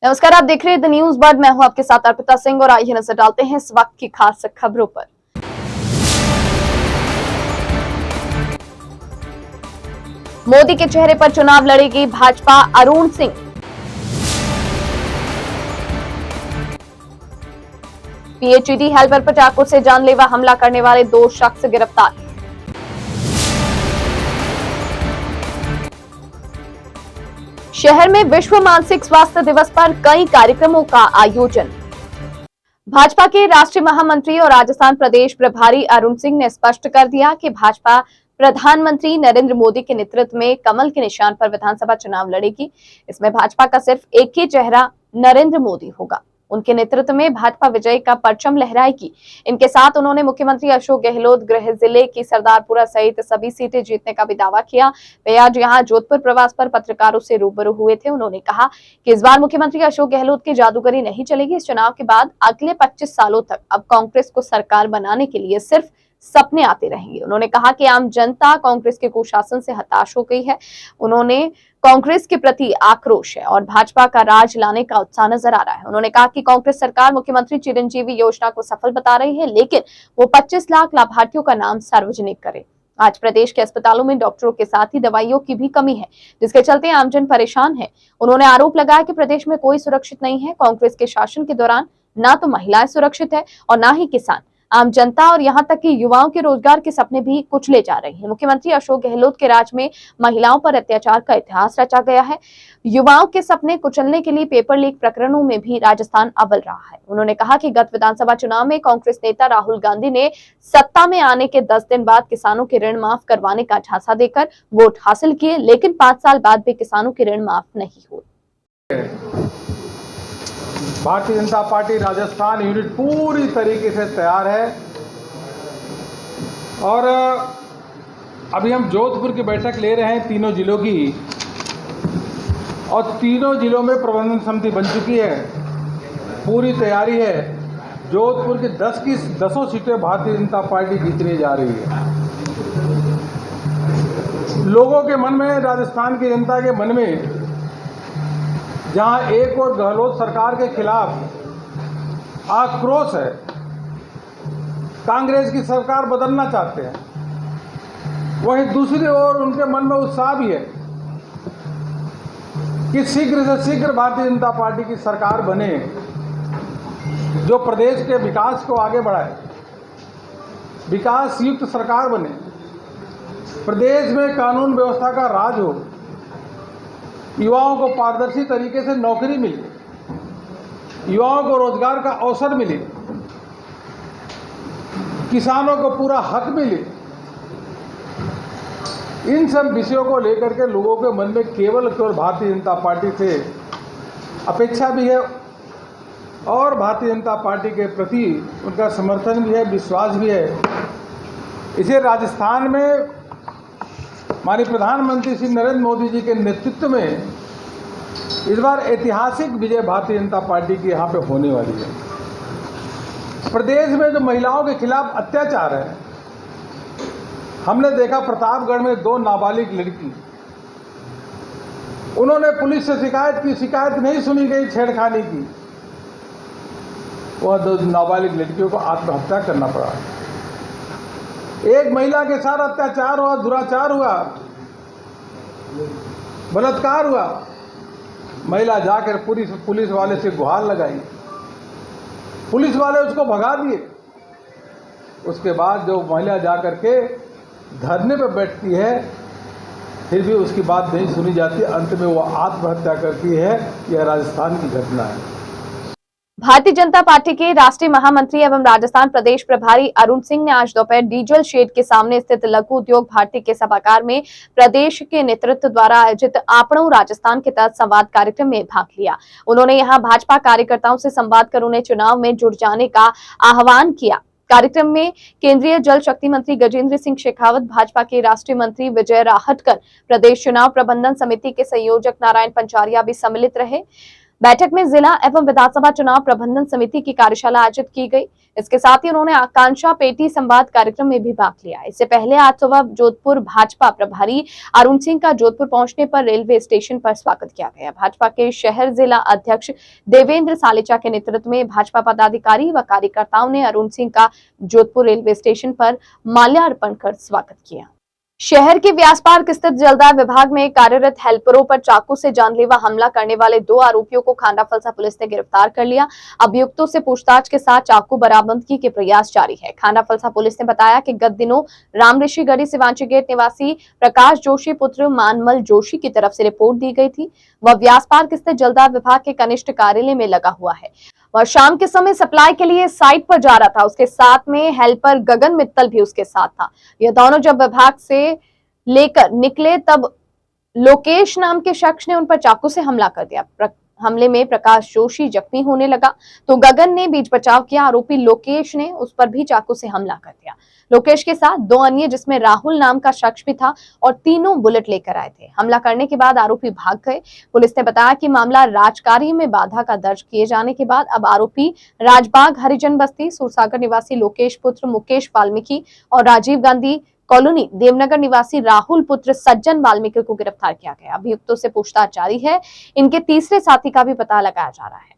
नमस्कार, आप देख रहे हैं द न्यूज बर्ड। मैं हूं आपके साथ अर्पिता सिंह और आइए नजर डालते हैं इस वक्त की खास खबरों पर। मोदी के चेहरे पर चुनाव लड़ेगी भाजपा, अरुण सिंह। पीएचईडी हेल्पर पर चाकू से जानलेवा हमला करने वाले 2 शख्स गिरफ्तार। शहर में विश्व मानसिक स्वास्थ्य दिवस पर कई कार्यक्रमों का आयोजन। भाजपा के राष्ट्रीय महामंत्री और राजस्थान प्रदेश प्रभारी अरुण सिंह ने स्पष्ट कर दिया कि भाजपा प्रधानमंत्री नरेंद्र मोदी के नेतृत्व में कमल के निशान पर विधानसभा चुनाव लड़ेगी। इसमें भाजपा का सिर्फ एक ही चेहरा नरेंद्र मोदी होगा। उनके नेतृत्व में भाजपा विजय का परचम लहराएगी। इनके साथ उन्होंने मुख्यमंत्री अशोक गहलोत गृह जिले की सरदारपुरा सहित सभी सीटें जीतने का भी दावा किया। वे आज यहां जोधपुर प्रवास पर पत्रकारों से रूबरू हुए थे। उन्होंने कहा कि इस बार मुख्यमंत्री अशोक गहलोत की जादूगरी नहीं चलेगी। इस चुनाव के बाद अगले 25 सालों तक अब कांग्रेस को सरकार बनाने के लिए सिर्फ सपने आते रहेंगे। उन्होंने कहा कि आम जनता कांग्रेस के कुशासन से हताश हो गई है। उन्होंने कांग्रेस के प्रति आक्रोश है और भाजपा का राज लाने का उत्साह नजर आ रहा है। उन्होंने कहा कि कांग्रेस सरकार मुख्यमंत्री चिरंजीवी योजना को सफल बता रही है, लेकिन वो 25 लाख लाभार्थियों का नाम सार्वजनिक करे। आज प्रदेश के अस्पतालों में डॉक्टरों के साथ ही दवाइयों की भी कमी है, जिसके चलते आमजन परेशान है। उन्होंने आरोप लगाया कि प्रदेश में कोई सुरक्षित नहीं है। कांग्रेस के शासन के दौरान ना तो महिलाएं सुरक्षित है और ना ही किसान, आम जनता और यहां तक कि युवाओं के रोजगार के सपने भी कुचले जा रहे हैं। मुख्यमंत्री अशोक गहलोत के राज में महिलाओं पर अत्याचार का इतिहास रचा गया है। युवाओं के सपने कुचलने के लिए पेपर लीक प्रकरणों में भी राजस्थान अव्वल रहा है। उन्होंने कहा कि गत विधानसभा चुनाव में कांग्रेस नेता राहुल गांधी ने सत्ता में आने के 10 दिन बाद किसानों के ऋण माफ करवाने का झांसा देकर वोट हासिल किए, लेकिन 5 साल बाद भी किसानों के ऋण माफ नहीं हुए। भारतीय जनता पार्टी राजस्थान यूनिट पूरी तरीके से तैयार है और अभी हम जोधपुर की बैठक ले रहे हैं तीनों जिलों की, और तीनों जिलों में प्रबंधन समिति बन चुकी है, पूरी तैयारी है। जोधपुर की 10 की 10 सीटें भारतीय जनता पार्टी जीतने जा रही है। लोगों के मन में, राजस्थान की जनता के मन में, जहां एक और गहलोत सरकार के खिलाफ आक्रोश है, कांग्रेस की सरकार बदलना चाहते हैं, वहीं दूसरी ओर उनके मन में उत्साह भी है कि शीघ्र से शीघ्र भारतीय जनता पार्टी की सरकार बने, जो प्रदेश के विकास को आगे बढ़ाए, विकास युक्त सरकार बने, प्रदेश में कानून व्यवस्था का राज हो, युवाओं को पारदर्शी तरीके से नौकरी मिले, युवाओं को रोजगार का अवसर मिले, किसानों को पूरा हक मिले। इन सब विषयों को लेकर के लोगों के मन में केवल भारतीय जनता पार्टी से अपेक्षा भी है और भारतीय जनता पार्टी के प्रति उनका समर्थन भी है, विश्वास भी है। इसे राजस्थान में माननीय प्रधानमंत्री श्री नरेंद्र मोदी जी के नेतृत्व में इस बार ऐतिहासिक विजय भारतीय जनता पार्टी की यहाँ पे होने वाली है। प्रदेश में जो महिलाओं के खिलाफ अत्याचार है, हमने देखा प्रतापगढ़ में 2 नाबालिग लड़की, उन्होंने पुलिस से शिकायत की, शिकायत नहीं सुनी गई छेड़खानी की, वह 2 नाबालिग लड़कियों को आत्महत्या करना पड़ा। एक महिला के साथ अत्याचार हुआ, दुराचार हुआ, बलात्कार हुआ, महिला जाकर पुलिस वाले से गुहार लगाई, पुलिस वाले उसको भगा दिए। उसके बाद जो महिला जाकर के धरने पर बैठती है, फिर भी उसकी बात नहीं सुनी जाती, अंत में वो आत्महत्या करती है। यह राजस्थान की घटना है। भारतीय जनता पार्टी के राष्ट्रीय महामंत्री एवं राजस्थान प्रदेश प्रभारी अरुण सिंह ने आज दोपहर डीजल शेड के सामने स्थित लघु उद्योग भारती के सभागार में प्रदेश के नेतृत्व द्वारा आयोजित आपणों राजस्थान के तहत संवाद कार्यक्रम में भाग लिया। उन्होंने यहां भाजपा कार्यकर्ताओं से संवाद कर उन्हें चुनाव में जुट जाने का आह्वान किया। कार्यक्रम में केंद्रीय जल शक्ति मंत्री गजेंद्र सिंह शेखावत, भाजपा के राष्ट्रीय मंत्री विजय राहटकर, प्रदेश चुनाव प्रबंधन समिति के संयोजक नारायण पंचारिया भी सम्मिलित रहे। बैठक में जिला एवं विधानसभा चुनाव प्रबंधन समिति की कार्यशाला आयोजित की गई। इसके साथ ही उन्होंने आकांक्षा पेटी संवाद कार्यक्रम में भी भाग लिया। इससे पहले आज सुबह जोधपुर भाजपा प्रभारी अरुण सिंह का जोधपुर पहुंचने पर रेलवे स्टेशन पर स्वागत किया गया। भाजपा के शहर जिला अध्यक्ष देवेंद्र सालेचा के नेतृत्व में भाजपा पदाधिकारी व कार्यकर्ताओं ने अरुण सिंह का जोधपुर रेलवे स्टेशन पर माल्यार्पण कर स्वागत किया। शहर के व्यास पार्क स्थित जलदाय विभाग में कार्यरत हेल्परों पर चाकू से जानलेवा हमला करने वाले 2 आरोपियों को खांडा फलसा पुलिस ने गिरफ्तार कर लिया। अभियुक्तों से पूछताछ के साथ चाकू बरामदगी के प्रयास जारी है। खांडा फलसा पुलिस ने बताया कि गत दिनों राम ऋषि गढ़ी सिवांची गेट निवासी प्रकाश जोशी पुत्र मानमल जोशी की तरफ से रिपोर्ट दी गई थी। वह व्यास पार्क स्थित जलदाय विभाग के कनिष्ठ कार्यालय में लगा हुआ है। वह शाम के समय सप्लाई के लिए साइट पर जा रहा था। उसके साथ में हेल्पर गगन मित्तल भी उसके साथ था। ये दोनों जब विभाग से लेकर निकले तब लोकेश नाम के शख्स ने उन पर चाकू से हमला कर दिया। हमले में प्रकाश जोशी जख्मी होने लगा तो गगन ने बीच बचाव किया। आरोपी लोकेश ने उस पर भी चाकू से हमला कर दिया। लोकेश के साथ 2 अन्य जिसमें राहुल नाम का शख्स भी था और तीनों बुलेट लेकर आए थे। हमला करने के बाद आरोपी भाग गए। पुलिस ने बताया कि मामला राजकार्य में बाधा का दर्ज किए जाने के बाद अब आरोपी राजबाग हरिजन बस्ती सूरसागर निवासी लोकेश पुत्र मुकेश वाल्मीकि और राजीव गांधी कॉलोनी देवनगर निवासी राहुल पुत्र सज्जन वाल्मीकि को गिरफ्तार किया गया। अभियुक्तों से पूछताछ जारी है। इनके तीसरे साथी का भी पता लगाया जा रहा है।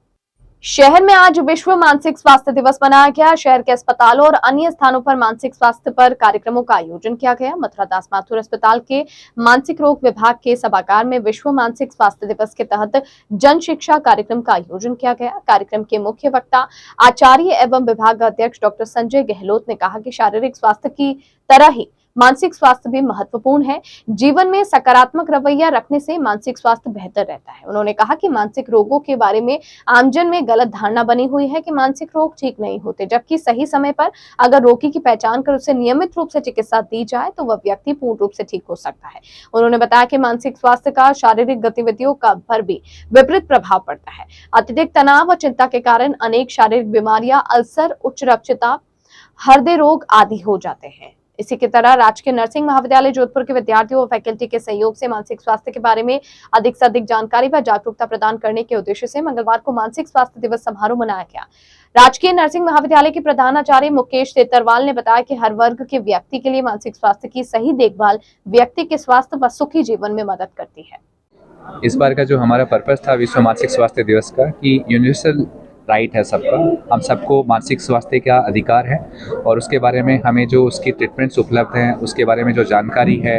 शहर में आज विश्व मानसिक स्वास्थ्य दिवस मनाया गया। शहर के अस्पतालों और अन्य स्थानों पर मानसिक स्वास्थ्य पर कार्यक्रमों का आयोजन किया गया। मथुरा दास माथुर अस्पताल के मानसिक रोग विभाग के सभागार में विश्व मानसिक स्वास्थ्य दिवस के तहत जन शिक्षा कार्यक्रम का आयोजन किया गया। कार्यक्रम के मुख्य वक्ता आचार्य एवं विभाग अध्यक्ष डॉक्टर संजय गहलोत ने कहा कि शारीरिक स्वास्थ्य की तरह ही मानसिक स्वास्थ्य भी महत्वपूर्ण है। जीवन में सकारात्मक रवैया रखने से मानसिक स्वास्थ्य बेहतर रहता है। उन्होंने कहा कि मानसिक रोगों के बारे में आमजन में गलत धारणा बनी हुई है कि मानसिक रोग ठीक नहीं होते, जबकि सही समय पर अगर रोगी की पहचान कर उसे नियमित रूप से चिकित्सा दी जाए तो वह व्यक्ति पूर्ण रूप से ठीक हो सकता है। उन्होंने बताया कि मानसिक स्वास्थ्य का शारीरिक गतिविधियों का पर भी विपरीत प्रभाव पड़ता है। अत्यधिक तनाव और चिंता के कारण अनेक शारीरिक बीमारियां, अल्सर, उच्च रक्तचाप, हृदय रोग आदि हो जाते हैं। इसी की तरह राजकीय नर्सिंग महाविद्यालय जोधपुर के विद्यार्थियों और फैकल्टी के सहयोग से मानसिक स्वास्थ्य के बारे में अधिक से अधिक जानकारी व जागरूकता प्रदान करने के उद्देश्य से मंगलवार को मानसिक स्वास्थ्य दिवस समारोह मनाया गया। राजकीय नर्सिंग महाविद्यालय के प्रधानाचार्य मुकेश सेतरवाल ने बताया कि हर वर्ग के व्यक्ति के लिए मानसिक स्वास्थ्य की सही देखभाल व्यक्ति के स्वास्थ्य व सुखी जीवन में मदद करती है। इस बार का जो हमारा पर्पस था विश्व मानसिक स्वास्थ्य दिवस का, कि यूनिवर्सल राइट है सबका, हम सबको मानसिक स्वास्थ्य का अधिकार है और उसके बारे में हमें जो उसकी ट्रीटमेंट्स उपलब्ध हैं, उसके बारे में जो जानकारी है,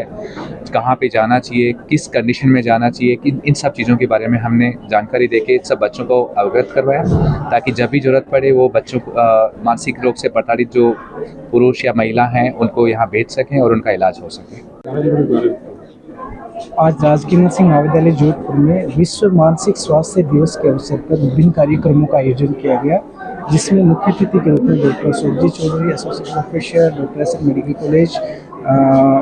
कहाँ पे जाना चाहिए, किस कंडीशन में जाना चाहिए, कि इन सब चीज़ों के बारे में हमने जानकारी देके सब बच्चों को अवगत करवाया, ताकि जब भी ज़रूरत पड़े वो बच्चों को मानसिक रोग से प्रताड़ित जो पुरुष या महिला हैं उनको यहाँ भेज सकें और उनका इलाज हो सके। आज राजकीय नर्सिंग महाविद्यालय जोधपुर में विश्व मानसिक स्वास्थ्य दिवस के अवसर पर विभिन्न कार्यक्रमों का आयोजन किया गया, जिसमें मुख्य अतिथि के रूप में doctor Surjit Chaudhary, associate professor, doctor S medical college,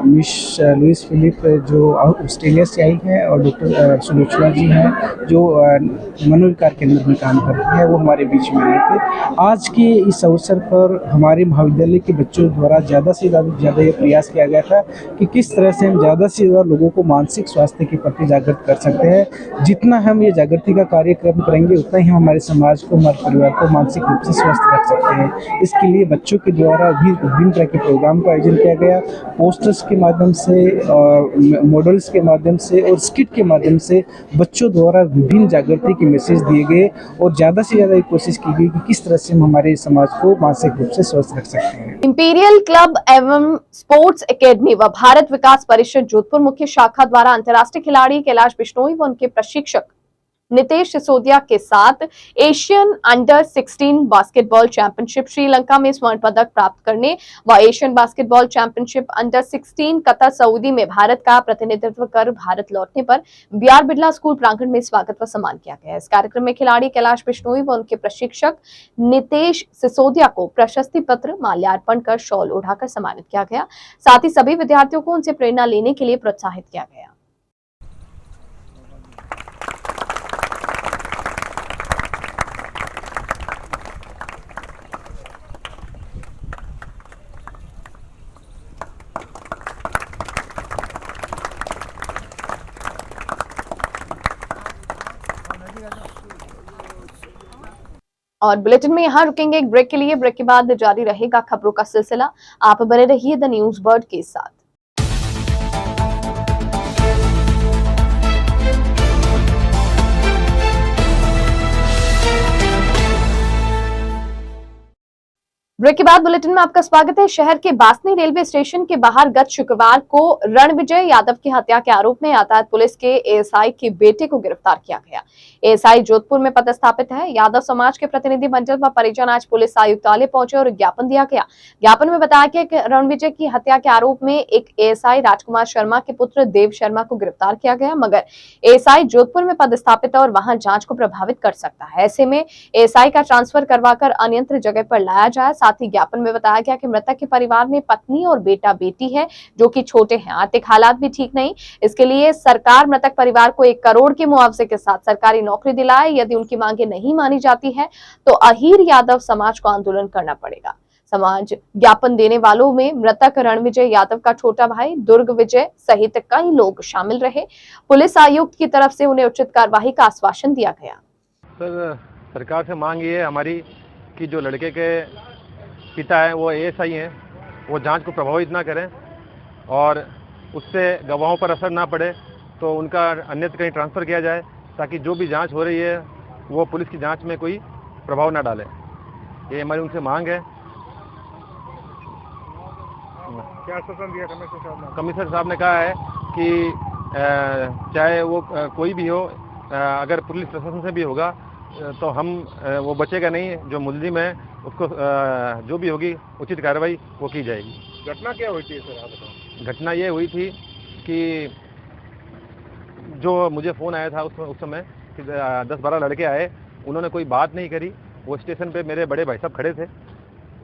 miss Louise Philip जो ऑस्ट्रेलिया से आई है, और डॉक्टर सुलोचना जी हैं जो मनोविकार केंद्र में काम करती हैं, वो हमारे बीच में आए थे। आज के इस अवसर पर हमारे महाविद्यालय के बच्चों द्वारा ज़्यादा से ज़्यादा ये प्रयास किया गया था कि किस तरह से हम ज़्यादा से ज़्यादा लोगों को मानसिक स्वास्थ्य के प्रति जागृत कर सकते हैं। जितना हम ये जागृति का कार्यक्रम करेंगे उतना ही हमारे समाज को, हमारे परिवार को मानसिक रूप से स्वस्थ रख सकते हैं। इसके लिए बच्चों के द्वारा भी विभिन्न तरह के प्रोग्राम का आयोजन किया गया। पोस्टर्स के माध्यम से, मॉडल्स के माध्यम से और स्किट के माध्यम से बच्चों द्वारा विभिन्न जागृति के मैसेज दिए गए और ज़्यादा से ज़्यादा कोशिश की गई कि किस तरह से हम हमारे समाज को मानसिक रूप से स्वस्थ रख सकते हैं। इंपीरियल क्लब एवं स्पोर्ट्स एकेडमी व भारत विकास परिषद जोधपुर मुख्य शाखा द्वारा अंतर्राष्ट्रीय खिलाड़ी कैलाश बिश्नोई व उनके प्रशिक्षक नितेश सिसोदिया के साथ Asian under 16 basketball championship Sri Lanka में स्वर्ण पदक प्राप्त करने व Asian basketball championship under 16 Qatar Saudi में भारत का प्रतिनिधित्व कर भारत लौटने पर बीआर बिरला स्कूल प्रांगण में स्वागत व सम्मान किया गया। इस कार्यक्रम में खिलाड़ी कैलाश बिश्नोई व उनके प्रशिक्षक नितेश सिसोदिया को प्रशस्ति पत्र, माल्यार्पण कर शॉल उठाकर सम्मानित किया गया। साथ ही सभी विद्यार्थियों को उनसे प्रेरणा लेने के लिए प्रोत्साहित किया गया। और बुलेटिन में यहाँ रुकेंगे एक ब्रेक के लिए। ब्रेक के बाद जारी रहेगा खबरों का सिलसिला। आप बने रहिए द न्यूज वर्ड के साथ। ब्रेक के बाद बुलेटिन में आपका स्वागत है। शहर के बासनी रेलवे स्टेशन के बाहर गत शुक्रवार को रणविजय यादव की हत्या के आरोप में यातायात पुलिस के एएसआई के बेटे को गिरफ्तार किया गया। एएसआई जोधपुर में पदस्थापित है। यादव समाज के प्रतिनिधि मंडल व परिजन आज पुलिस आयुक्तालय पहुंचे और ज्ञापन दिया गया। ज्ञापन में बताया गया कि रणविजय की हत्या के आरोप में एक एएसआई राजकुमार शर्मा के पुत्र देव शर्मा को गिरफ्तार किया गया, मगर एएसआई जोधपुर में पदस्थापित है और वहां जांच को प्रभावित कर सकता है। ऐसे में एएसआई का ट्रांसफर करवाकर अन्यत्र जगह पर लाया जाए। साथ ही ज्ञापन में बताया गया कि मृतक के परिवार में पत्नी और बेटा बेटी है जो कि छोटे हैं। आर्थिक हालात भी ठीक नहीं। इसके लिए सरकार मृतक परिवार को 1 करोड़ के मुआवजे के साथ सरकारी नौकरी दिलाए। यदि उनकी मांगे नहीं मानी जाती है तो अहीर यादव समाज को आंदोलन करना पड़ेगा। समाज ज्ञापन देने वालों में मृतक रणविजय यादव का छोटा भाई दुर्ग विजय सहित कई लोग शामिल रहे। पुलिस आयुक्त की तरफ से उन्हें उचित कार्रवाई का आश्वासन दिया गया। सर, सरकार से मांग ये है हमारी कि जो लड़के के पिता है वो एएसआई हैं, वो जांच को प्रभावित ना करें और उससे गवाहों पर असर ना पड़े, तो उनका अन्यत्र कहीं ट्रांसफ़र किया जाए ताकि जो भी जांच हो रही है वो पुलिस की जांच में कोई प्रभाव ना डाले। ये हमारी उनसे मांग है। क्या आश्वासन दिया कमिश्नर साहब ने? कमिश्नर साहब ने कहा है कि चाहे वो कोई भी हो, अगर पुलिस प्रशासन से भी होगा तो हम वो बचेगा नहीं। जो मुल्जिम है उसको जो भी होगी उचित कार्रवाई वो की जाएगी। घटना क्या हुई थी सर, आप बताओ? घटना ये हुई थी कि जो मुझे फ़ोन आया था उस समय कि 10-12 लड़के आए, उन्होंने कोई बात नहीं करी। वो स्टेशन पे मेरे बड़े भाई साहब खड़े थे,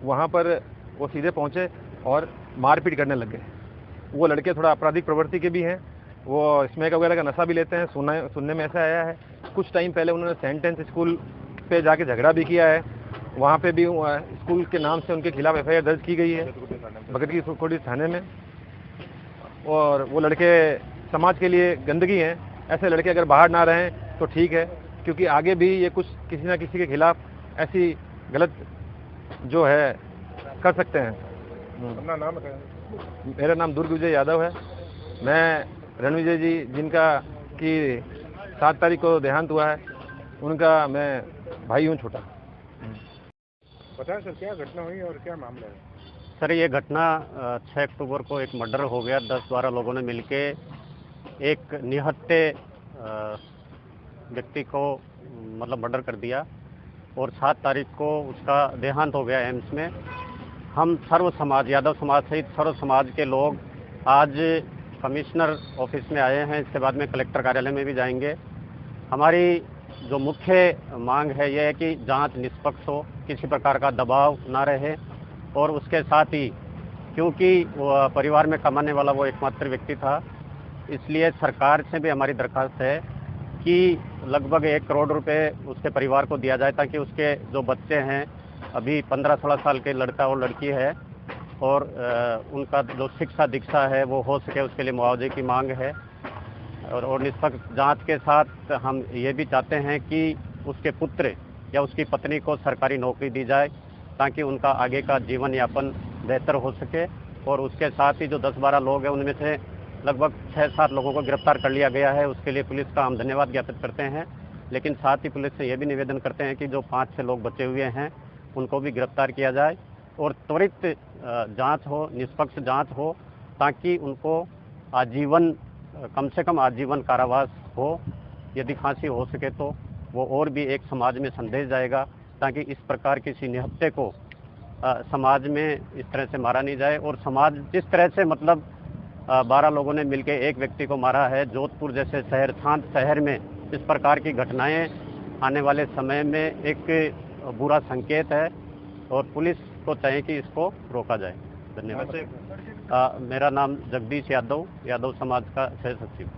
वहाँ पर वो सीधे पहुँचे और मारपीट करने लग गए। वो लड़के थोड़ा आपराधिक प्रवृत्ति के भी हैं, वो स्मैक वगैरह का नशा भी लेते हैं, सुनने में ऐसा आया है। कुछ टाइम पहले उन्होंने सेंटेंस स्कूल पे जाके झगड़ा भी किया है। वहाँ पे भी स्कूल के नाम से उनके खिलाफ एफआईआर दर्ज की गई है भगत की कोटी थाने में। और वो लड़के समाज के लिए गंदगी हैं। ऐसे लड़के अगर बाहर ना रहें तो ठीक है, क्योंकि आगे भी ये कुछ किसी ना किसी के खिलाफ ऐसी गलत जो है कर सकते हैं। अपना नाम बताएं। मेरा नाम दुर्ग विजय यादव है। मैं रणविजय जी जिनका कि 7 तारीख को देहांत हुआ है, उनका मैं भाई हूँ छोटा। बताएं सर, क्या घटना हुई और क्या मामला है? सर, ये घटना 6 अक्टूबर को एक मर्डर हो गया। 10-12 लोगों ने मिलके एक निहत्थे व्यक्ति को मतलब मर्डर कर दिया और 7 तारीख को उसका देहांत हो गया एम्स में। हम सर्व समाज, यादव समाज सहित सर्व समाज के लोग आज कमिश्नर ऑफिस में आए हैं। इसके बाद में कलेक्टर कार्यालय में भी जाएंगे। हमारी जो मुख्य मांग है यह है कि जांच निष्पक्ष हो, किसी प्रकार का दबाव ना रहे और उसके साथ ही क्योंकि परिवार में कमाने वाला वो एकमात्र व्यक्ति था, इसलिए सरकार से भी हमारी दरख्वास्त है कि लगभग 1 करोड़ रुपए उसके परिवार को दिया जाए ताकि उसके जो बच्चे हैं, अभी 15-16 साल के लड़का और लड़की है, और उनका जो शिक्षा दीक्षा है वो हो सके, उसके लिए मुआवजे की मांग है। और निष्पक्ष जांच के साथ हम ये भी चाहते हैं कि उसके पुत्र या उसकी पत्नी को सरकारी नौकरी दी जाए ताकि उनका आगे का जीवन यापन बेहतर हो सके। और उसके साथ ही जो 10-12 लोग हैं उनमें से लगभग 6-7 लोगों को गिरफ्तार कर लिया गया है। उसके लिए पुलिस का हम धन्यवाद ज्ञापित करते हैं, लेकिन साथ ही पुलिस से ये भी निवेदन करते हैं कि जो 5-6 लोग बचे हुए हैं उनको भी गिरफ्तार किया जाए और त्वरित जांच हो, निष्पक्ष जांच हो ताकि उनको आजीवन, कम से कम आजीवन कारावास हो। यदि फांसी हो सके तो वो और भी एक समाज में संदेश जाएगा ताकि इस प्रकार किसी निहत्थे को समाज में इस तरह से मारा नहीं जाए। और समाज जिस तरह से मतलब 12 लोगों ने मिलकर एक व्यक्ति को मारा है, जोधपुर जैसे शहर, शांत शहर में इस प्रकार की घटनाएं आने वाले समय में एक बुरा संकेत है और पुलिस को चाहिए कि इसको रोका जाए। धन्यवाद। मेरा नाम जगदीश यादव, यादव समाज का सह सचिव।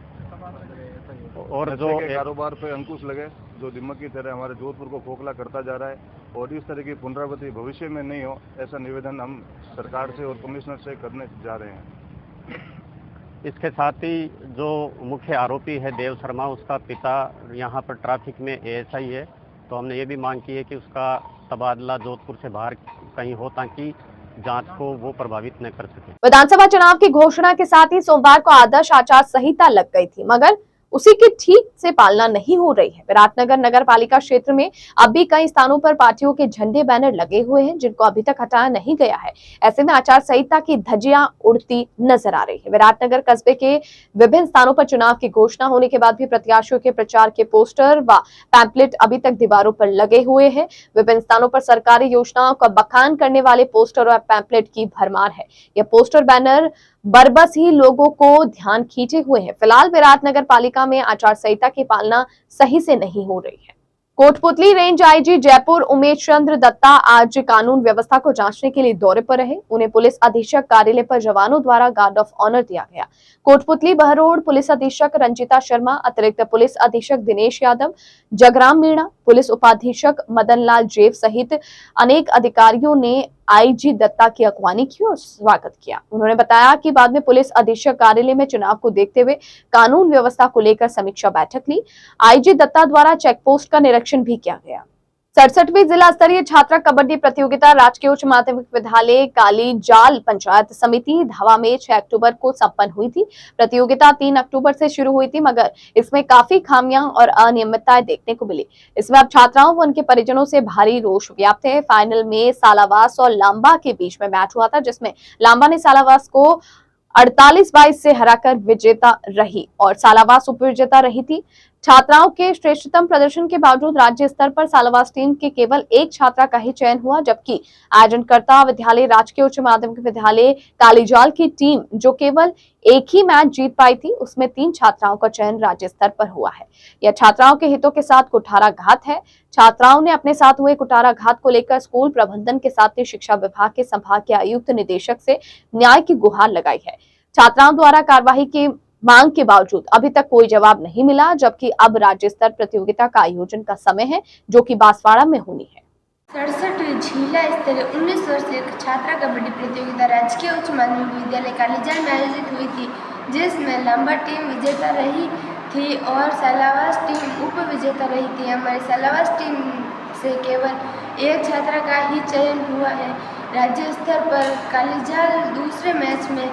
और जो कारोबार पे अंकुश लगे, जो दिमाग की तरह हमारे जोधपुर को खोखला करता जा रहा है और इस तरह की पुनरावृत्ति भविष्य में नहीं हो, ऐसा निवेदन हम सरकार से और कमिश्नर से करने जा रहे हैं। इसके साथ ही जो मुख्य आरोपी है देव शर्मा, उसका पिता यहाँ पर ट्रैफिक में एएसआई है तो हमने ये भी मांग की है कि उसका तबादला जोधपुर से बाहर कहीं हो ताकि जांच को वो प्रभावित न कर सके। विधानसभा चुनाव की घोषणा के साथ ही सोमवार को आदर्श आचार संहिता लग गई थी, मगर उसी की ठीक से पालना नहीं हो रही है। विराटनगर नगर पालिका क्षेत्र में अब भी कई स्थानों पर पार्टियों के झंडे बैनर लगे हुए हैं, जिनको अभी तक हटाया नहीं गया है। ऐसे में आचार संहिता की धज्जियां उड़ती नजर आ रही है। विराटनगर कस्बे के विभिन्न स्थानों पर चुनाव की घोषणा होने के बाद भी प्रत्याशियों के प्रचार के पोस्टर व पैम्पलेट अभी तक दीवारों पर लगे हुए हैं। विभिन्न स्थानों पर सरकारी योजनाओं का बखान करने वाले पोस्टर और पैम्पलेट की भरमार है। यह पोस्टर बैनर बरबस ही लोगों को ध्यान खींचे हुए हैं। फिलहाल विराटनगर पालिका में आचार संहिता की पालना सही से नहीं हो रही है। कोटपुतली रेंज आईजी जयपुर उमेश चंद्र दत्ता आज कानून व्यवस्था को जांचने के लिए दौरे पर रहे। उन्हें पुलिस अधीक्षक कार्यालय पर जवानों द्वारा गार्ड ऑफ ऑनर दिया गया। कोटपुतली बहरोड पुलिस अधीक्षक रंजिता शर्मा, अतिरिक्त पुलिस अधीक्षक दिनेश यादव, जगराम मीणा, पुलिस उपाधीक्षक मदन लाल जेव सहित अनेक अधिकारियों ने आईजी दत्ता की अगवानी की और स्वागत किया। उन्होंने बताया कि बाद में पुलिस अधीक्षक कार्यालय में चुनाव को देखते हुए कानून व्यवस्था को लेकर समीक्षा बैठक ली। आईजी दत्ता द्वारा चेक पोस्ट का निरीक्षण भी किया गया। 67वीं जिला स्तरीय छात्रा कबड्डी प्रतियोगिता राजकीय उच्च माध्यमिक विद्यालय कालीजाल पंचायत समिति धावा में 6 अक्टूबर को संपन्न हुई थी। प्रतियोगिता 3 अक्टूबर से शुरू हुई थी, मगर इसमें काफी खामियां और अनियमितताएं देखने को मिली। इसमें अब छात्राओं व उनके परिजनों से भारी रोष व्याप्त है। फाइनल में सालावास और लांबा के बीच में मैच हुआ था, जिसमें लांबा ने सालावास को 48-22 से हराकर विजेता रही और सालावास उपविजेता रही थी। छात्राओं के श्रेष्ठतम प्रदर्शन के बावजूद राज्य स्तर पर सालावास टीम के केवल एक छात्रा का ही चयन हुआ, जबकि आयोजनकर्ता विद्यालय राजकीय उच्च माध्यमिक विद्यालय कालीजाल की टीम जो केवल एक ही मैच जीत पाई थी, उसमें 3 छात्राओं का चयन राज्य स्तर पर हुआ है। यह छात्राओं के हितों के साथ कुठाराघात है। छात्राओं ने अपने साथ हुए कुठाराघात को लेकर स्कूल प्रबंधन के साथ ही शिक्षा विभाग के संभागीय आयुक्त निदेशक से न्याय की गुहार लगाई है। छात्राओं द्वारा कार्यवाही की मांग के बावजूद अभी तक कोई जवाब नहीं मिला, जबकि अब राज्य स्तर प्रतियोगिता का आयोजन का समय है, जो कि बांसवाड़ा में होनी है। 67वीं जिला स्तरीय 19 वर्षीय छात्रा कबड्डी प्रतियोगिता राजकीय उच्च माध्यमिक विद्यालय कालीजाल में आयोजित हुई थी, जिसमें लांबा टीम विजेता रही थी और सालावास टीम उप विजेता रही थी। हमारी सालावास टीम से केवल एक छात्रा का ही चयन हुआ है। राज्य स्तर पर कालीजाल दूसरे मैच में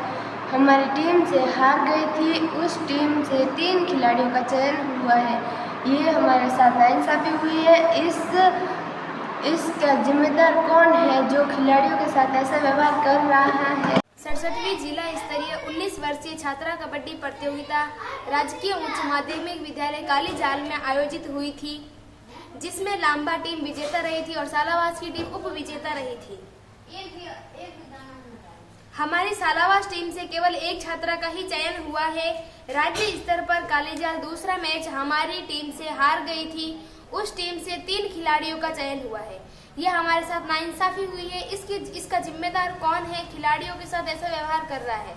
हमारी टीम से हार गई थी। उस टीम से 3 खिलाड़ियों का चयन हुआ है। ये हमारे साथ नाइंसाफी हुई है। इसका जिम्मेदार कौन है जो खिलाड़ियों के साथ ऐसा व्यवहार कर रहा है। 67वीं जिला स्तरीय 19 वर्षीय छात्रा कबड्डी प्रतियोगिता राजकीय उच्च माध्यमिक विद्यालय कालीजाल में आयोजित हुई थी, जिसमें लांबा टीम विजेता रही थी और सालावास की टीम उप विजेता रही थी। हमारी सालावास टीम से केवल एक छात्रा का ही चयन हुआ है। राज्य स्तर पर कालीजाल दूसरा मैच हमारी टीम से हार गई थी। उस टीम से 3 खिलाड़ियों का चयन हुआ है। यह हमारे साथ नाइंसाफी हुई है। इसका जिम्मेदार कौन है? खिलाड़ियों के साथ ऐसा व्यवहार कर रहा है।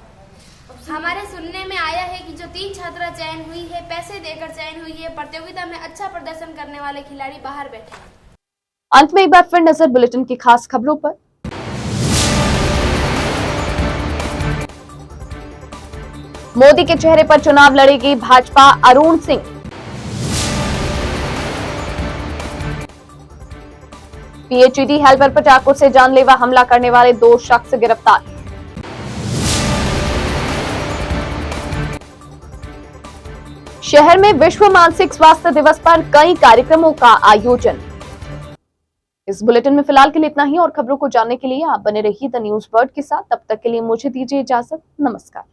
हमारे सुनने में आया है कि जो 3 छात्रा चयन हुई है, पैसे देकर चयन हुई है। प्रतियोगिता में अच्छा प्रदर्शन करने वाले खिलाड़ी बाहर बैठे हैं। अंत में एक बार फिर नजर बुलेटिन की खास खबरों पर। मोदी के चेहरे पर चुनाव लड़ेगी भाजपा, अरुण सिंह। पीएचईडी हेल्पर पर चाकू से जानलेवा हमला करने वाले 2 शख्स गिरफ्तार। शहर में विश्व मानसिक स्वास्थ्य दिवस पर कई कार्यक्रमों का आयोजन। इस बुलेटिन में फिलहाल के लिए इतना ही और खबरों को जानने के लिए आप बने रहिए द न्यूज वर्ल्ड के साथ। तब तक के लिए मुझे दीजिए इजाजत। नमस्कार।